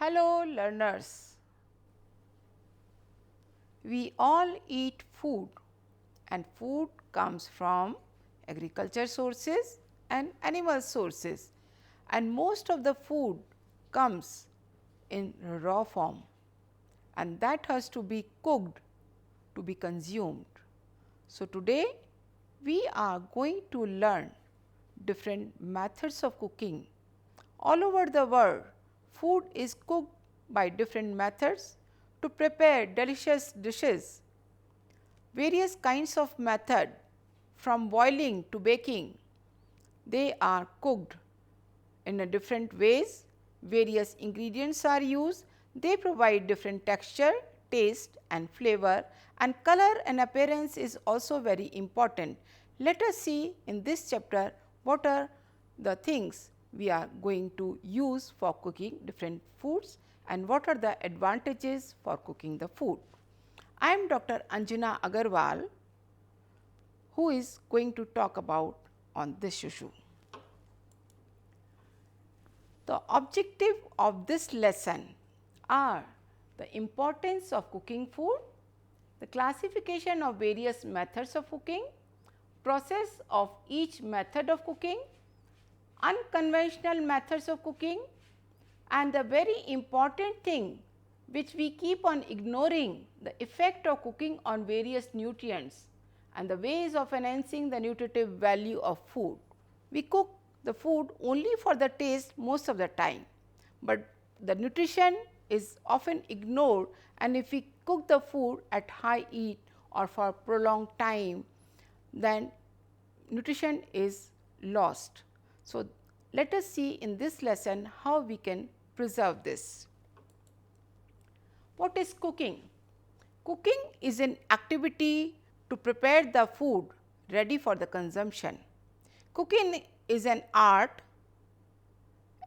Hello learners, we all eat food and food comes from agriculture sources and animal sources, and most of the food comes in raw form and that has to be cooked to be consumed. So, today we are going to learn different methods of cooking. All over the world, food is cooked by different methods to prepare delicious dishes. Various kinds of method from boiling to baking, they are cooked in a different ways. Various ingredients are used, they provide different texture, taste and flavor, and color and appearance is also very important. Let us see in this chapter what are the things we are going to use for cooking different foods and what are the advantages for cooking the food. I am Dr. Anjana Agarwal, who is going to talk about on this issue. The objective of this lesson are the importance of cooking food, the classification of various methods of cooking, process of each method of cooking, unconventional methods of cooking, and the very important thing which we keep on ignoring, the effect of cooking on various nutrients and the ways of enhancing the nutritive value of food. We cook the food only for the taste most of the time, but the nutrition is often ignored, and if we cook the food at high heat or for prolonged time, then nutrition is lost. So, let us see in this lesson how we can preserve this. What is cooking? Cooking is an activity to prepare the food ready for the consumption. Cooking is an art.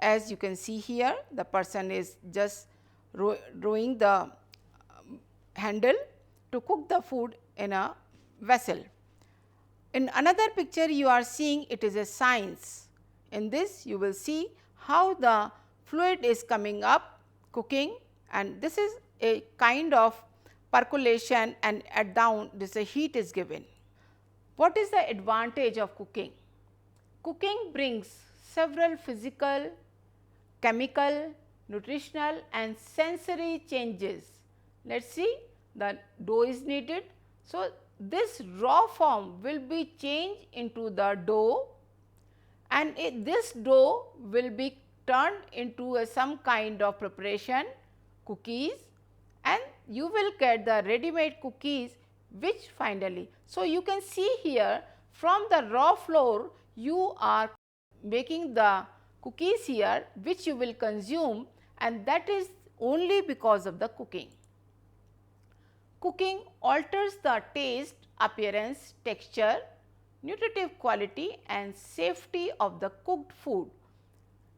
As you can see here, the person is just rowing the handle to cook the food in a vessel. In another picture you are seeing it is a science. In this you will see how the fluid is coming up cooking, and this is a kind of percolation, and at down this a heat is given. What is the advantage of cooking? Cooking brings several physical, chemical, nutritional and sensory changes. Let us see, the dough is kneaded. So, this raw form will be changed into the dough, and this dough will be turned into some kind of preparation, cookies, and you will get the ready-made cookies which finally. So, you can see here from the raw flour you are making the cookies here which you will consume, and that is only because of the cooking. Cooking alters the taste, appearance, texture, nutritive quality and safety of the cooked food.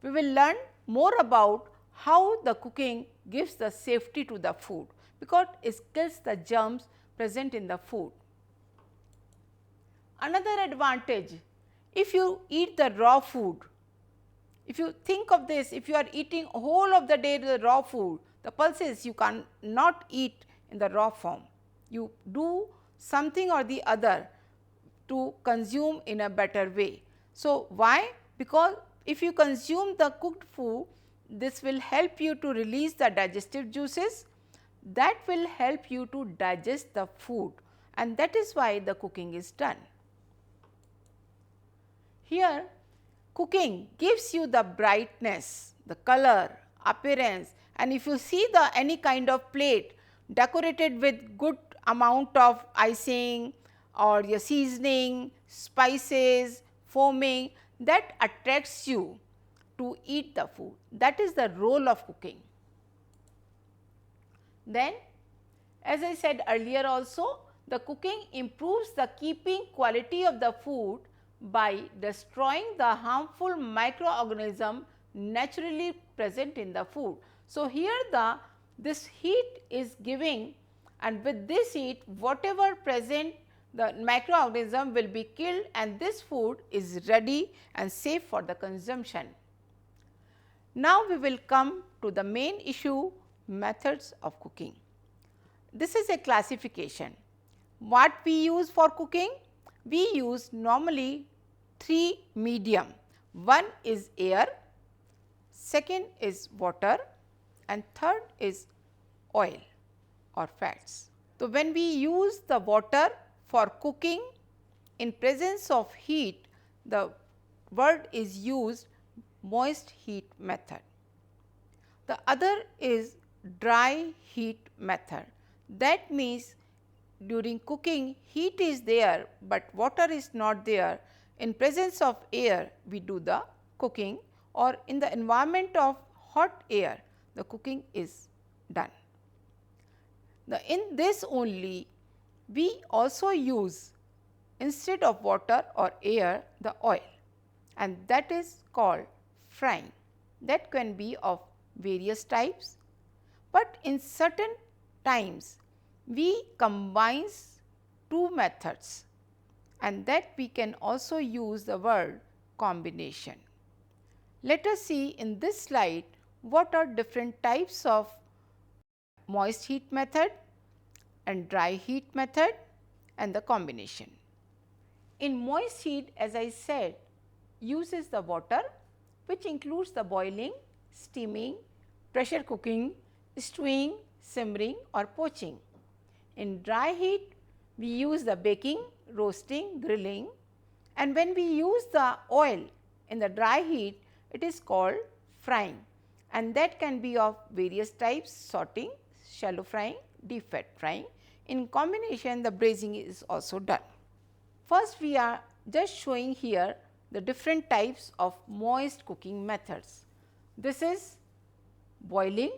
We will learn more about how the cooking gives the safety to the food, because it kills the germs present in the food. Another advantage, if you eat the raw food, if you think of this, if you are eating whole of the day the raw food, the pulses you cannot eat in the raw form. You do something or the other to consume in a better way. So, why? Because if you consume the cooked food, this will help you to release the digestive juices that will help you to digest the food, and that is why the cooking is done. Here cooking gives you the brightness, the color, appearance, and if you see the any kind of plate decorated with good amount of icing or your seasoning, spices, foaming, that attracts you to eat the food. That is the role of cooking. Then, as I said earlier also, the cooking improves the keeping quality of the food by destroying the harmful microorganism naturally present in the food. So, here this heat is giving, and with this heat whatever present the microorganism will be killed, and this food is ready and safe for the consumption. Now, we will come to the main issue, methods of cooking. This is a classification. What we use for cooking? We use normally 3 medium. One is air, second is water, and third is oil or fats. So, when we use the water for cooking in presence of heat, the word is used moist heat method. The other is dry heat method. That means during cooking heat is there, but water is not there. In presence of air we do the cooking, or in the environment of hot air the cooking is done. In this only we also use, instead of water or air, the oil, and that is called frying. That can be of various types, but in certain times we combine 2 methods, and that we can also use the word combination. Let us see in this slide what are different types of moist heat method and dry heat method and the combination. In moist heat, as I said, uses the water, which includes the boiling, steaming, pressure cooking, stewing, simmering or poaching. In dry heat, we use the baking, roasting, grilling, and when we use the oil in the dry heat, it is called frying, and that can be of various types: sauteing, shallow frying, deep fat frying. In combination, the braising is also done. First, we are just showing here the different types of moist cooking methods. This is boiling,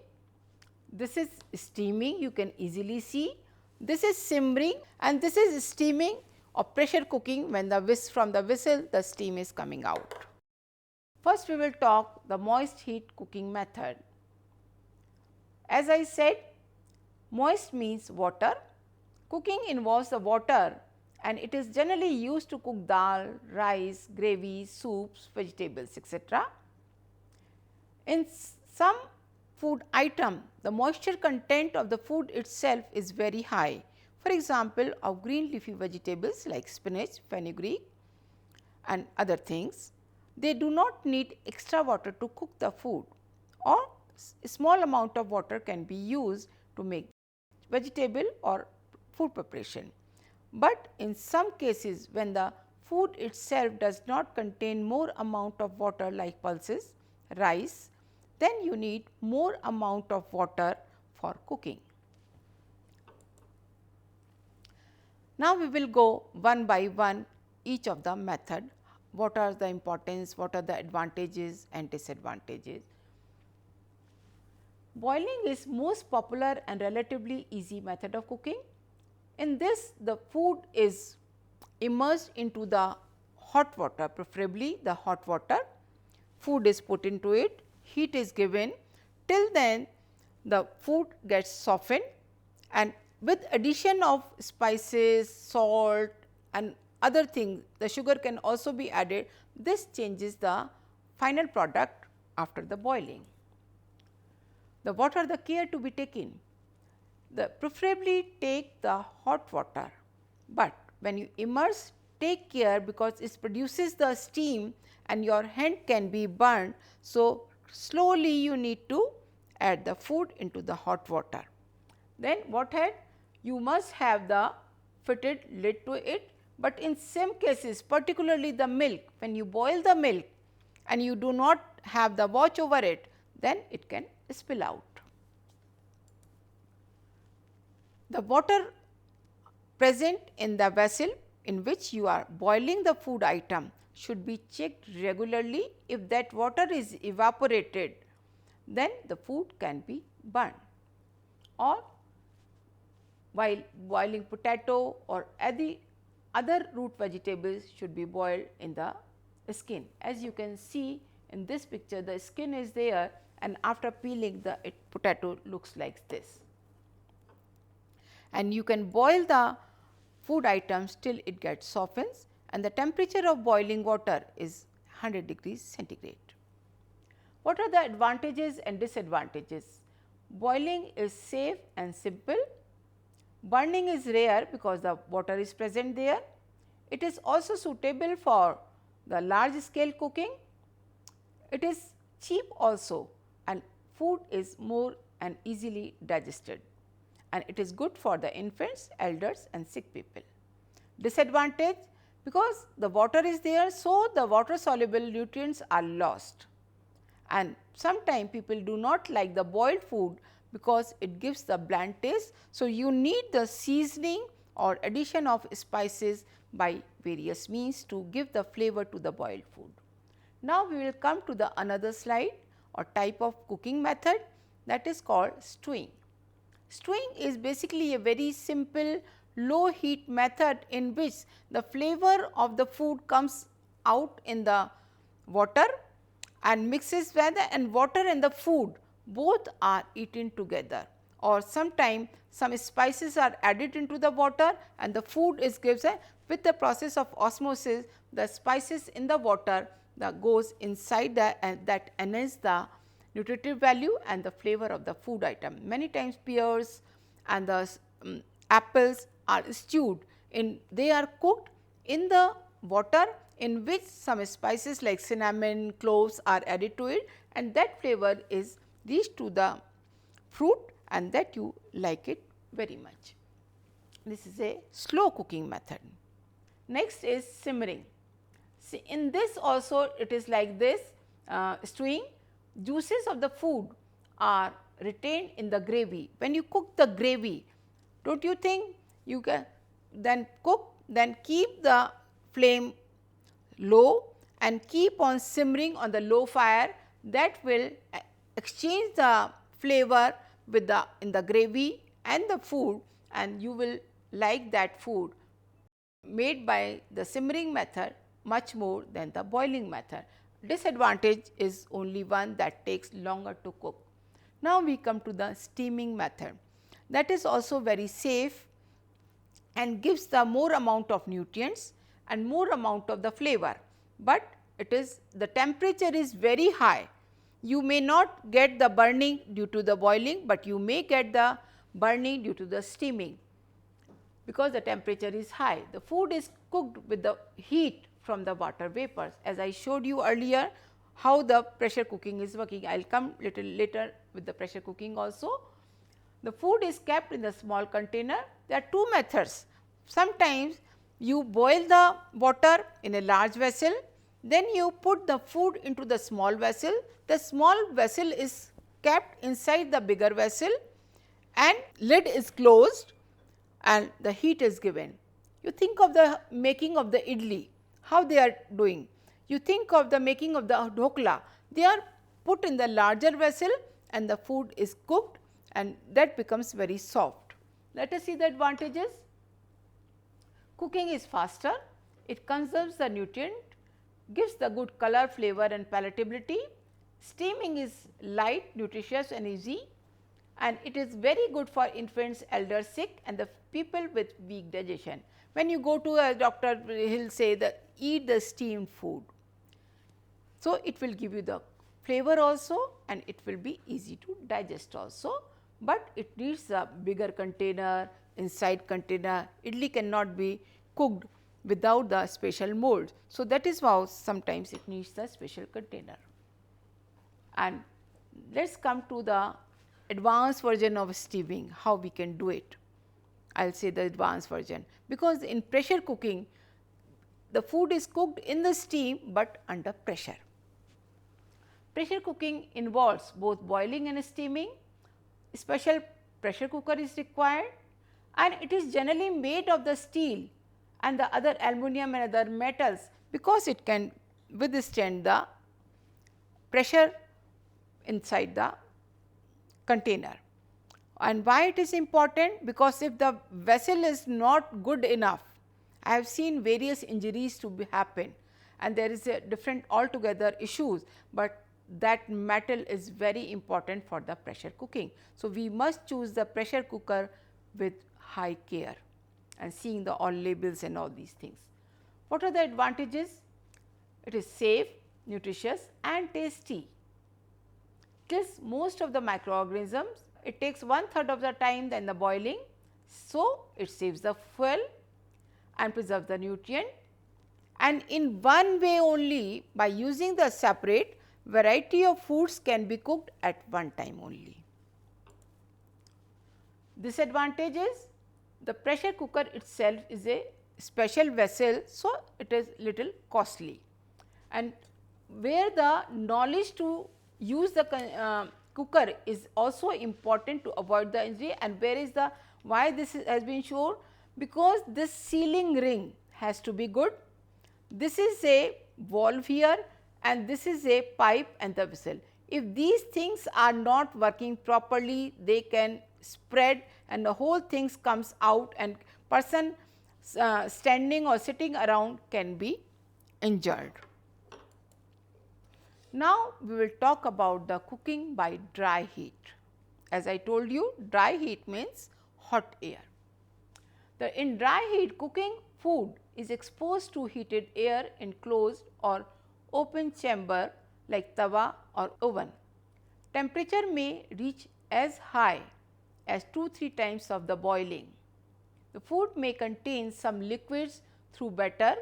this is steaming, you can easily see, this is simmering, and this is steaming or pressure cooking. When from the whistle the steam is coming out. First, we will talk the moist heat cooking method. As I said, moist means water. Cooking involves the water, and it is generally used to cook dal, rice, gravy, soups, vegetables, etc. In some food item, the moisture content of the food itself is very high. For example, of green leafy vegetables like spinach, fenugreek and other things, they do not need extra water to cook the food, or a small amount of water can be used to make vegetable or food preparation. But in some cases, when the food itself does not contain more amount of water like pulses, rice, then you need more amount of water for cooking. Now, we will go one by one each of the method. What are the importance, what are the advantages and disadvantages. Boiling is most popular and relatively easy method of cooking. In this, the food is immersed into the hot water, preferably the hot water. Food is put into it, heat is given. Till then the food gets softened, and with addition of spices, salt and other things, the sugar can also be added. This changes the final product after the boiling. What are the care to be taken? Preferably take the hot water, but when you immerse, take care, because it produces the steam and your hand can be burned. So, slowly you need to add the food into the hot water. Then what had? You must have the fitted lid to it, but in some cases, particularly the milk, when you boil the milk and you do not have the watch over it, then it can spill out. The water present in the vessel in which you are boiling the food item should be checked regularly. If that water is evaporated, then the food can be burned. Or while boiling potato or any other root vegetables should be boiled in the skin. As you can see in this picture, the skin is there, and after peeling the potato looks like this. And you can boil the food items till it gets softens, and the temperature of boiling water is 100 degrees centigrade. What are the advantages and disadvantages? Boiling is safe and simple. Burning is rare because the water is present there. It is also suitable for the large scale cooking. It is cheap also, and food is more and easily digested, and it is good for the infants, elders and sick people. Disadvantage, because the water is there, so the water soluble nutrients are lost, and sometimes people do not like the boiled food because it gives the bland taste. So, you need the seasoning or addition of spices by various means to give the flavor to the boiled food. Now, we will come to the another slide or type of cooking method, that is called stewing. Stewing is basically a very simple low heat method in which the flavor of the food comes out in the water and mixes with the, and water and the food both are eaten together, or sometimes some spices are added into the water and the food is given with the process of osmosis. The spices in the water that goes inside the, and that enhance the nutritive value and the flavor of the food item. Many times pears and the apples are stewed in, they are cooked in the water in which some spices like cinnamon, cloves are added to it, and that flavor is reached to the fruit and that you like it very much. This is a slow cooking method. Next is simmering. See, in this also it is like this stewing, juices of the food are retained in the gravy. When you cook the gravy, do not you think you can then cook, then keep the flame low and keep on simmering on the low fire, that will exchange the flavor with the in the gravy and the food, and you will like that food made by the simmering method much more than the boiling method. Disadvantage is only one, that takes longer to cook. Now, we come to the steaming method, that is also very safe and gives the more amount of nutrients and more amount of the flavor, but it is the temperature is very high. You may not get the burning due to the boiling, but you may get the burning due to the steaming, because the temperature is high. The food is cooked with the heat from the water vapors, as I showed you earlier how the pressure cooking is working. I will come little later with the pressure cooking also. The food is kept in the small container. There are two methods. Sometimes you boil the water in a large vessel, then you put the food into the small vessel. The small vessel is kept inside the bigger vessel and lid is closed and the heat is given. You think of the making of the idli, how they are doing. You think of the making of the dhokla, they are put in the larger vessel and the food is cooked and that becomes very soft. Let us see the advantages. Cooking is faster, it conserves the nutrient, gives the good color, flavor and palatability. Steaming is light, nutritious and easy, and it is very good for infants, elders, sick and the people with weak digestion. When you go to a doctor, he will say that eat the steamed food. So, it will give you the flavor also and it will be easy to digest also, but it needs a bigger container, inside container. Idli cannot be cooked without the special mold. So, that is how sometimes it needs the special container. And let us come to the advanced version of steaming, how we can do it. I will say the advanced version, because in pressure cooking the food is cooked in the steam, but under pressure. Pressure cooking involves both boiling and steaming. Special pressure cooker is required and it is generally made of the steel and the other aluminum and other metals, because it can withstand the pressure inside the container. And why it is important? Because if the vessel is not good enough, I have seen various injuries to happen and there is a different altogether issues, but that metal is very important for the pressure cooking. So, we must choose the pressure cooker with high care and seeing the all labels and all these things. What are the advantages? It is safe, nutritious and tasty. kills most of the microorganisms. It takes 1/3 of the time than the boiling. So, it saves the fuel and preserves the nutrient, and in one way only, by using the separate, variety of foods can be cooked at one time only. Disadvantage is the pressure cooker itself is a special vessel, so it is little costly, and where the knowledge to use the cooker is also important to avoid the injury, and where is the why this has been shown, because this sealing ring has to be good. This is a valve here and this is a pipe and the vessel. If these things are not working properly, they can spread and the whole things comes out, and person standing or sitting around can be injured. Now, we will talk about the cooking by dry heat. As I told you, dry heat means hot air. In dry heat cooking, food is exposed to heated air in closed or open chamber like tawa or oven. Temperature may reach as high as 2-3 times of the boiling. The food may contain some liquids through batter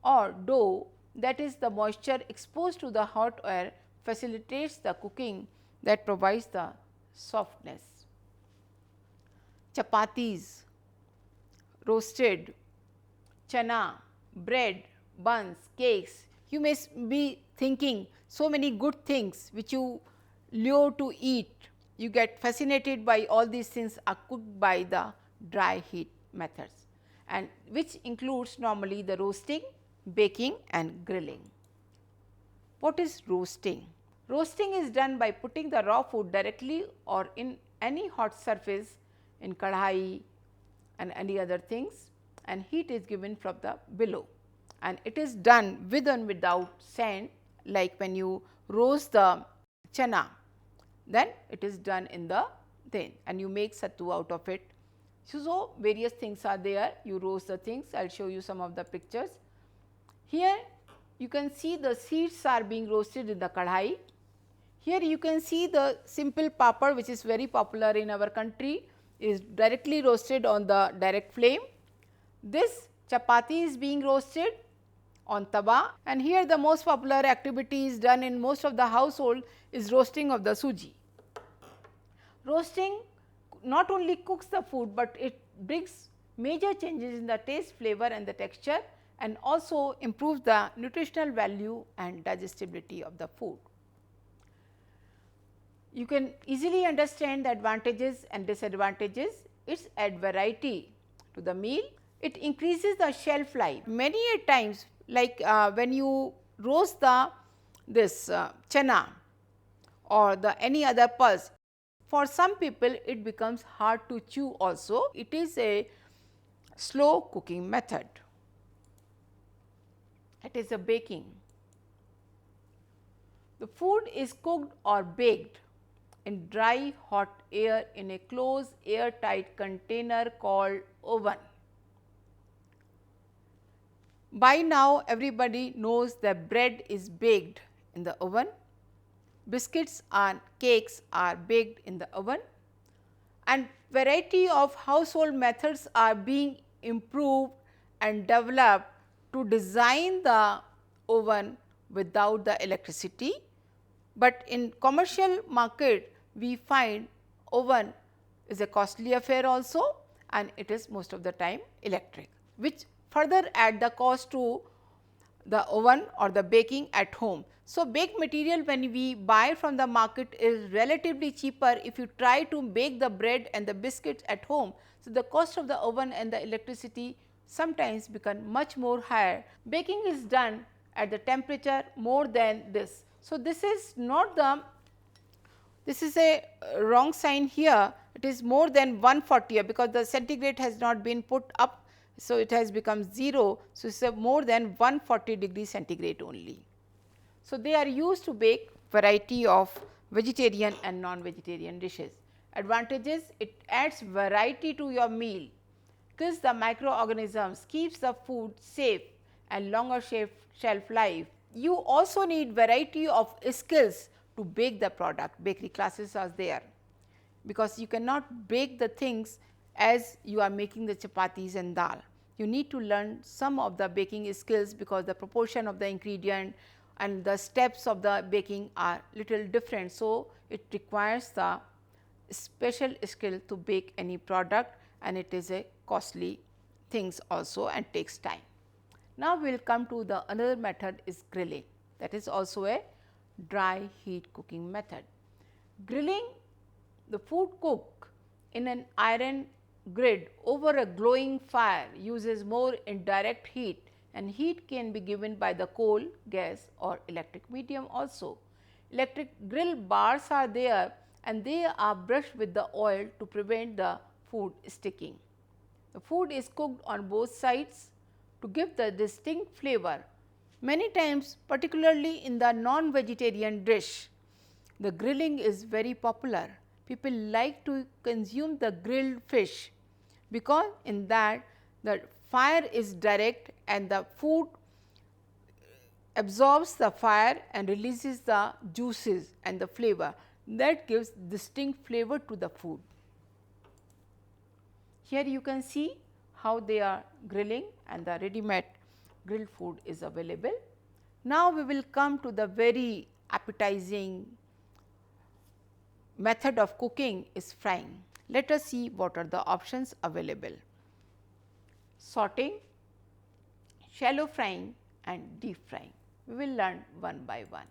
or dough, that is the moisture exposed to the hot air facilitates the cooking that provides the softness. Chapatis, roasted, chana, bread, buns, cakes. You may be thinking so many good things which you lure to eat. You get fascinated by all these things are cooked by the dry heat methods, and which includes normally the roasting, baking and grilling. What is roasting? Roasting is done by putting the raw food directly or in any hot surface in kadhai and any other things, and heat is given from the below, and it is done with and without sand, like when you roast the chana, then it is done in the thing and you make sattu out of it. So, various things are there, you roast the things. I will show you some of the pictures. Here you can see the seeds are being roasted in the kadhai. Here you can see the simple papad, which is very popular in our country, is directly roasted on the direct flame. This chapati is being roasted on tawa, and here the most popular activity is done in most of the household is roasting of the suji. Roasting not only cooks the food, but it brings major changes in the taste, flavor and the texture, and also improves the nutritional value and digestibility of the food. You can easily understand the advantages and disadvantages. It adds variety to the meal. It increases the shelf life. Many a times, like when you roast this chana or the any other pulse, for some people it becomes hard to chew also. It is a slow cooking method. It is a baking. The food is cooked or baked in dry hot air in a closed airtight container called oven. By now everybody knows that bread is baked in the oven, biscuits and cakes are baked in the oven, and variety of household methods are being improved and developed to design the oven without the electricity. But in commercial market we find oven is a costly affair also, and it is most of the time electric, which further add the cost to the oven or the baking at home. So, baked material when we buy from the market is relatively cheaper if you try to bake the bread and the biscuits at home. So, the cost of the oven and the electricity sometimes become much more higher. Baking is done at the temperature more than this. So, this is not the, this is a wrong sign here, it is more than 140 because the centigrade has not been put up. So, it has become 0. So, it is a more than 140 degree centigrade only. So, they are used to bake variety of vegetarian and non-vegetarian dishes. Advantages: it adds variety to your meal, kills the microorganisms, keeps the food safe and longer shelf life. You also need variety of skills to bake the product. Bakery classes are there, because you cannot bake the things as you are making the chapatis and dal. You need to learn some of the baking skills, because the proportion of the ingredient and the steps of the baking are little different. So, it requires the special skill to bake any product, and it is a costly things also and takes time. Now, we will come to the another method is grilling, that is also a dry heat cooking method. Grilling, the food cooked in an iron grid over a glowing fire uses more indirect heat, and heat can be given by the coal, gas or electric medium also. Electric grill bars are there, and they are brushed with the oil to prevent the food sticking. The food is cooked on both sides to give the distinct flavor. Many times, particularly in the non-vegetarian dish, the grilling is very popular. People like to consume the grilled fish, because in that the fire is direct and the food absorbs the fire and releases the juices and the flavor, that gives distinct flavor to the food. Here you can see how they are grilling, and the ready-made grilled food is available. Now, we will come to the very appetizing method of cooking is frying. Let us see what are the options available: sauteing, shallow frying and deep frying. We will learn one by one.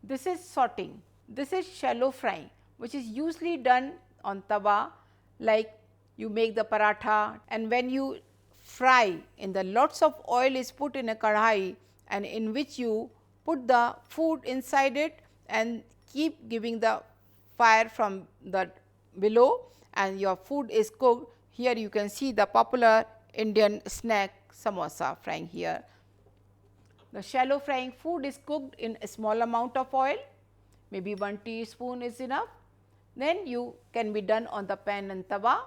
This is sauteing. This is shallow frying, which is usually done on tawa, like you make the paratha, and when you fry, in the lots of oil is put in a kadhai, and in which you put the food inside it and keep giving the fire from the below, and your food is cooked. Here you can see the popular Indian snack samosa frying here. The shallow frying food is cooked in a small amount of oil, maybe 1 teaspoon is enough. Then you can be done on the pan and tawa.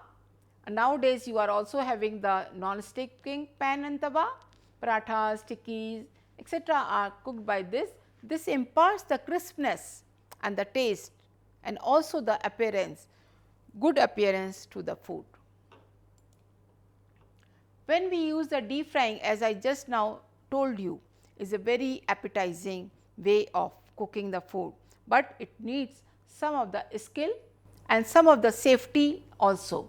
And nowadays, you are also having the non-sticking pan and tawa, parathas, tikkis, etc. are cooked by this. This imparts the crispness and the taste and also the appearance, good appearance to the food. When we use the deep frying, as I just now told you, is a very appetizing way of cooking the food, but it needs some of the skill and some of the safety also.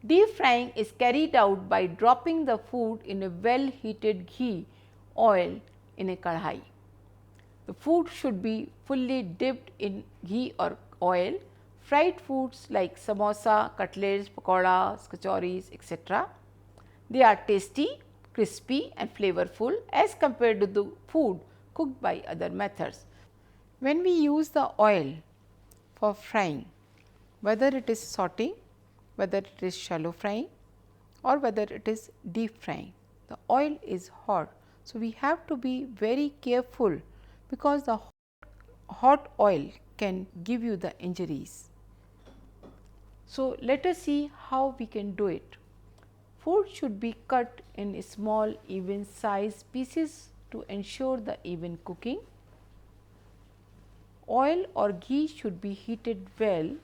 Deep frying is carried out by dropping the food in a well heated ghee oil in a kadhai. The food should be fully dipped in ghee or oil. Fried foods like samosa, cutlets, pakoras, kachoris, etc. They are tasty, crispy and flavorful as compared to the food cooked by other methods. When we use the oil for frying, whether it is sauteing, whether it is shallow frying or whether it is deep frying, the oil is hot. So, we have to be very careful, because the hot oil can give you the injuries. So, let us see how we can do it. Food should be cut in small even size pieces to ensure the even cooking. Oil or ghee should be heated well.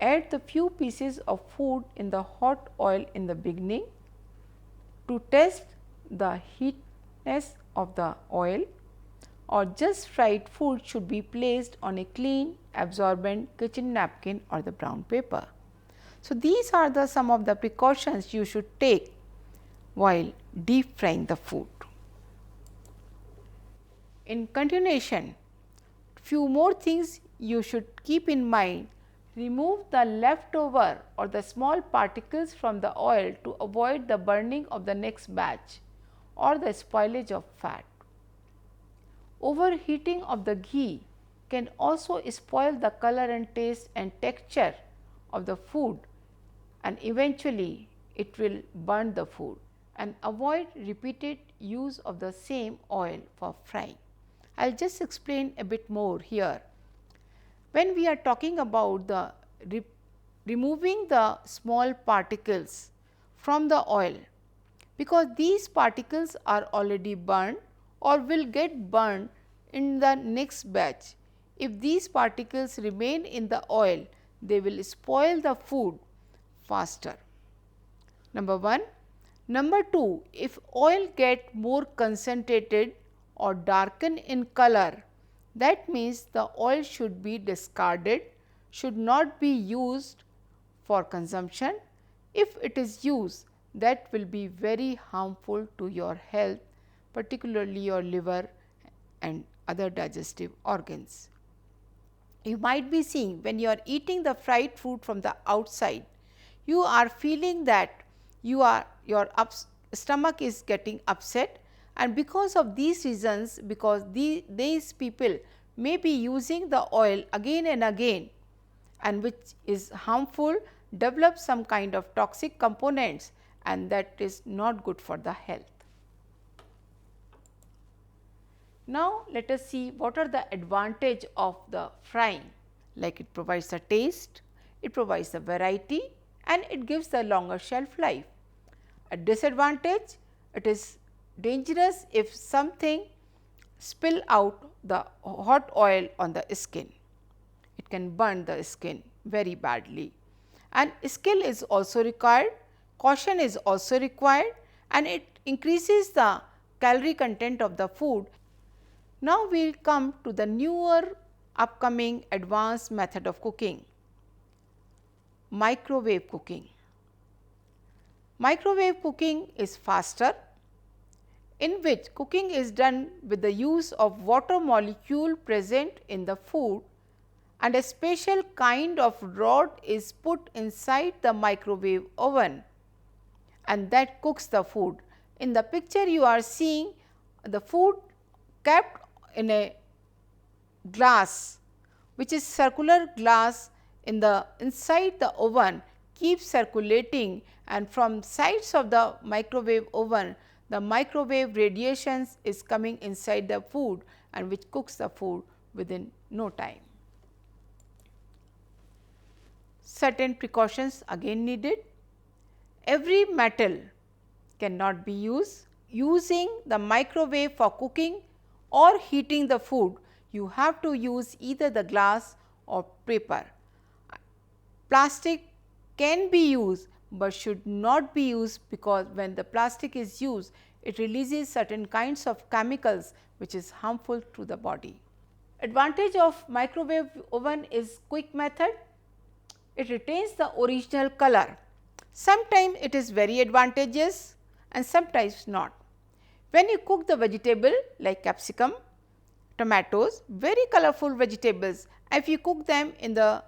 Add the few pieces of food in the hot oil in the beginning to test the heatness of the oil, or just fried food should be placed on a clean absorbent kitchen napkin or the brown paper. So, these are the some of the precautions you should take while deep frying the food. In continuation, few more things you should keep in mind. Remove the leftover or the small particles from the oil to avoid the burning of the next batch or the spoilage of fat. Overheating of the ghee can also spoil the color and taste and texture of the food, and eventually it will burn the food. And avoid repeated use of the same oil for frying. I will just explain a bit more here. When we are talking about the removing the small particles from the oil, because these particles are already burned or will get burned in the next batch. If these particles remain in the oil, they will spoil the food faster. Number 1. Number 2, if oil get more concentrated or darken in color, that means the oil should be discarded, should not be used for consumption. If it is used, that will be very harmful to your health, particularly your liver and other digestive organs. You might be seeing when you are eating the fried food from the outside, you are feeling that your stomach is getting upset, and because of these reasons, because these people may be using the oil again and again, and which is harmful, develop some kind of toxic components, and that is not good for the health. Now, let us see what are the advantage of the frying. Like it provides a taste, it provides a variety, and it gives the longer shelf life. A disadvantage, it is dangerous if something spill out the hot oil on the skin. It can burn the skin very badly, and skill is also required, caution is also required, and it increases the calorie content of the food. Now, we will come to the newer upcoming advanced method of cooking, microwave cooking. Microwave cooking is faster, in which cooking is done with the use of water molecule present in the food, and a special kind of rod is put inside the microwave oven, and that cooks the food. In the picture you are seeing the food kept in a glass, which is circular glass in the inside the oven, keeps circulating, and from sides of the microwave oven the microwave radiations is coming inside the food, and which cooks the food within no time. Certain precautions again needed. Every metal cannot be used. Using the microwave for cooking or heating the food, you have to use either the glass or paper. Plastic can be used, but should not be used, because when the plastic is used, it releases certain kinds of chemicals which is harmful to the body. Advantage of microwave oven is quick method. It retains the original color. Sometimes it is very advantageous and sometimes not. When you cook the vegetable like capsicum, tomatoes, very colorful vegetables, if you cook them in the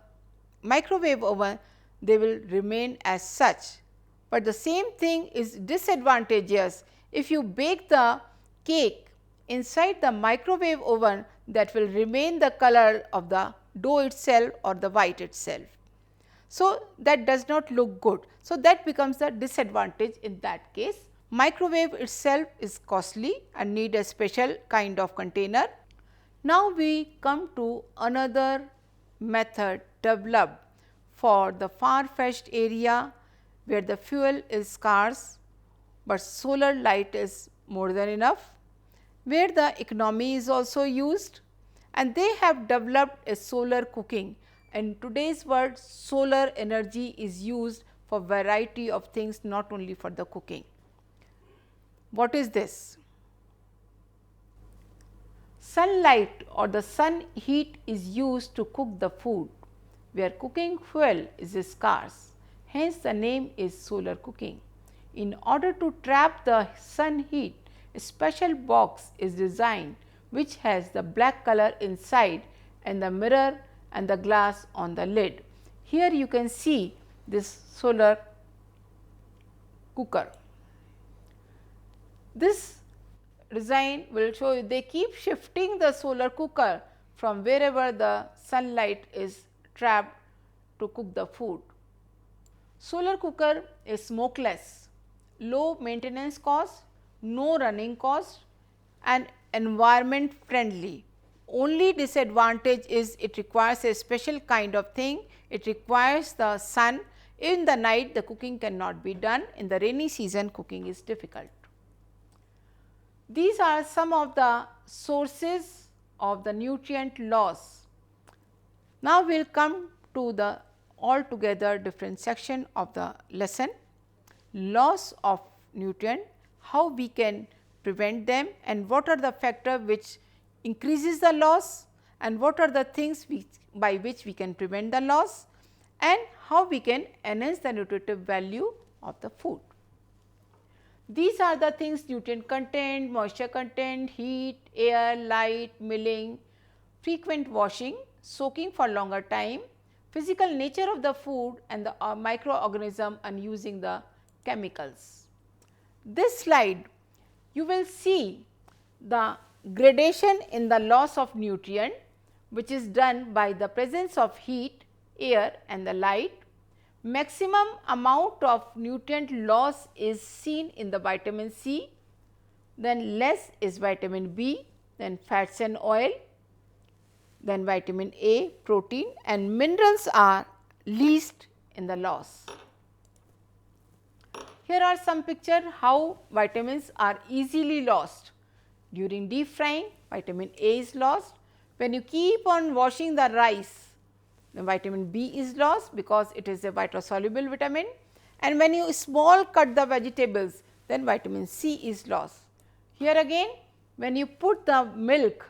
microwave oven, they will remain as such. But the same thing is disadvantageous if you bake the cake inside the microwave oven, that will remain the color of the dough itself or the white itself. So, that does not look good. So, that becomes a disadvantage in that case. Microwave itself is costly and need a special kind of container. Now, we come to another method developed for the far-fetched area where the fuel is scarce, but solar light is more than enough, where the economy is also used, and they have developed a solar cooking. In today's world, solar energy is used for variety of things, not only for the cooking. What is this? Sunlight or the sun heat is used to cook the food, where cooking fuel is scarce. Hence, the name is solar cooking. In order to trap the sun heat, a special box is designed which has the black color inside and the mirror and the glass on the lid. Here you can see this solar cooker. This design will show you they keep shifting the solar cooker from wherever the sunlight is trapped to cook the food. Solar cooker is smokeless, low maintenance cost, no running cost, and environment friendly. Only disadvantage is it requires a special kind of thing. It requires the sun. In the night the cooking cannot be done. In the rainy season cooking is difficult. These are some of the sources of the nutrient loss. Now, we will come to the altogether different section of the lesson, loss of nutrient, how we can prevent them and what are the factors which increases the loss and what are the things by which we can prevent the loss and how we can enhance the nutritive value of the food. These are the things: nutrient content, moisture content, heat, air, light, milling, frequent washing, soaking for longer time, physical nature of the food and the microorganism and using the chemicals. This slide you will see the gradation in the loss of nutrient, which is done by the presence of heat, air and the light. Maximum amount of nutrient loss is seen in the vitamin C, then less is vitamin B, then fats and oil, then vitamin A, protein and minerals are least in the loss. Here are some picture how vitamins are easily lost. During deep frying, vitamin A is lost. When you keep on washing the rice, the vitamin B is lost because it is a water-soluble vitamin, and when you small cut the vegetables, then vitamin C is lost. Here again, when you put the milk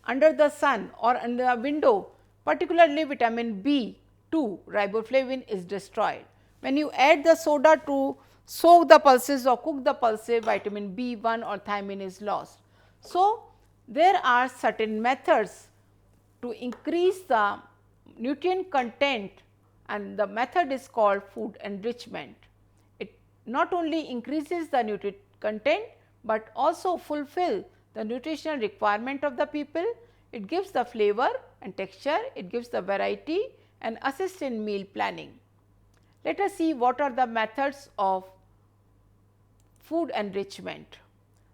under the sun or under a window, particularly vitamin B2 riboflavin is destroyed. When you add the soda to soak the pulses or cook the pulses, vitamin B1 or thiamine is lost. So, there are certain methods to increase the nutrient content and the method is called food enrichment. It not only increases the nutrient content, but also fulfill the nutritional requirement of the people. It gives the flavor and texture, it gives the variety and assist in meal planning. Let us see what are the methods of food enrichment.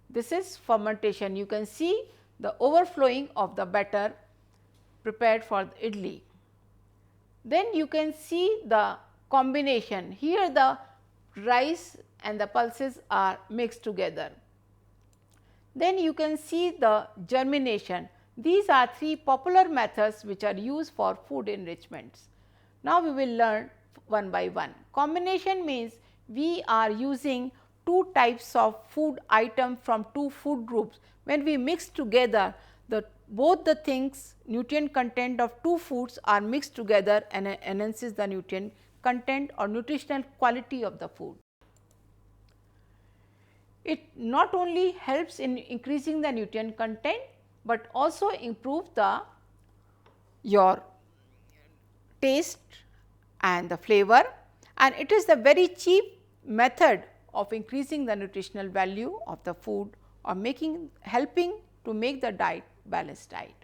This is fermentation. You can see the overflowing of the batter prepared for the idli. Then you can see the combination. Here the rice and the pulses are mixed together. Then you can see the germination. These are three popular methods which are used for food enrichments. Now, we will learn one by one. Combination means we are using two types of food item from two food groups. When we mix together, both the things, nutrient content of two foods are mixed together and enhances the nutrient content or nutritional quality of the food. It not only helps in increasing the nutrient content, but also improve your taste and the flavor, and it is the very cheap method of increasing the nutritional value of the food or helping to make the diet balanced diet.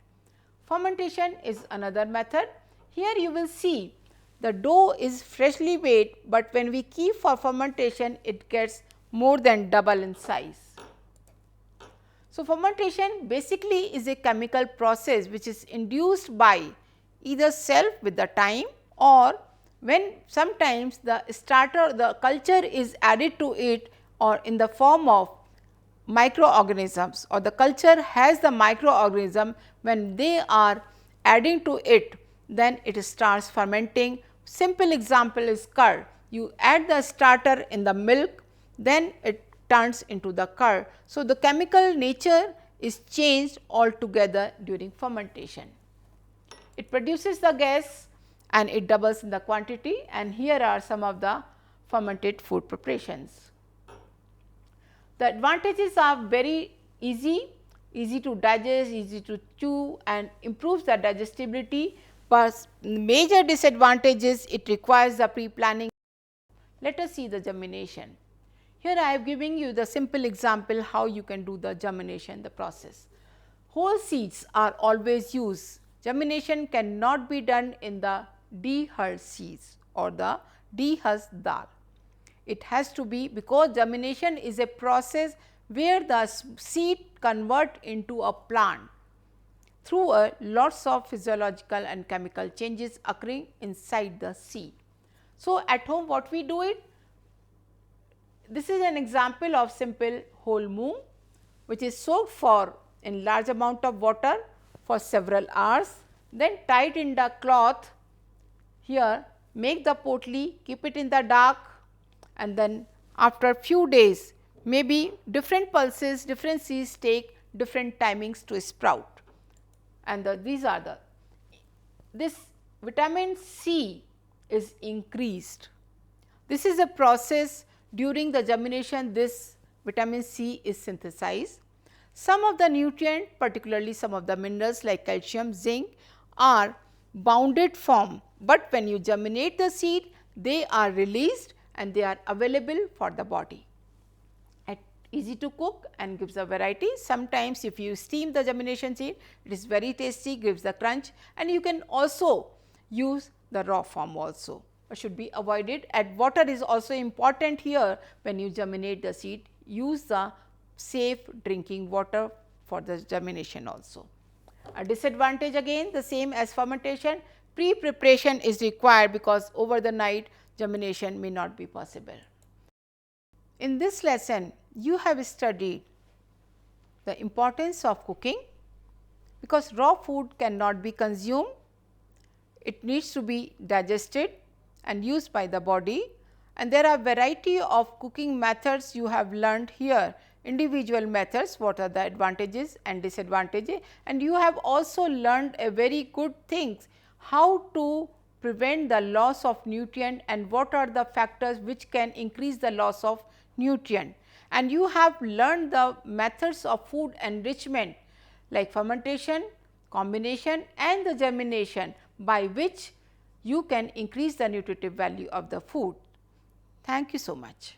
Fermentation is another method. Here you will see the dough is freshly made, but when we keep for fermentation, it gets more than double in size. So, fermentation basically is a chemical process which is induced by either self with the time or when sometimes the culture is added to it or in the form of microorganisms, or the culture has the microorganism. When they are adding to it, then it starts fermenting. Simple example is curd. You add the starter in the milk, then it turns into the curd. So, the chemical nature is changed altogether during fermentation. It produces the gas and it doubles in the quantity, and here are some of the fermented food preparations. The advantages are very easy to digest, easy to chew and improves the digestibility, but major disadvantages, it requires the pre-planning. Let us see the germination. Here I have given you the simple example how you can do the germination, the process. Whole seeds are always used. Germination cannot be done in the dehulled seeds or the dehusked dal. It has to be, because germination is a process where the seed convert into a plant through lots of physiological and chemical changes occurring inside the seed. So, at home what we do it? This is an example of simple whole moong which is soaked for in large amount of water for several hours, then tie it in the cloth here, make the potli, keep it in the dark, and then after few days, maybe different pulses, different seeds take different timings to sprout, and these are this vitamin C is increased. This is a process during the germination, this vitamin C is synthesized. Some of the nutrients, particularly some of the minerals like calcium, zinc are bounded form, but when you germinate the seed, they are released and they are available for the body. Easy to cook and gives a variety. Sometimes if you steam the germination seed, it is very tasty, gives the crunch, and you can also use the raw form also, but should be avoided. And water is also important here. When you germinate the seed, use the safe drinking water for the germination also. A disadvantage again the same as fermentation, pre-preparation is required because over the night germination may not be possible. In this lesson, you have studied the importance of cooking, because raw food cannot be consumed, it needs to be digested and used by the body, and there are variety of cooking methods you have learned here, individual methods, what are the advantages and disadvantages, and you have also learned a very good things, how to prevent the loss of nutrient and what are the factors which can increase the loss of nutrient. And you have learned the methods of food enrichment like fermentation, combination and the germination, by which you can increase the nutritive value of the food. Thank you so much.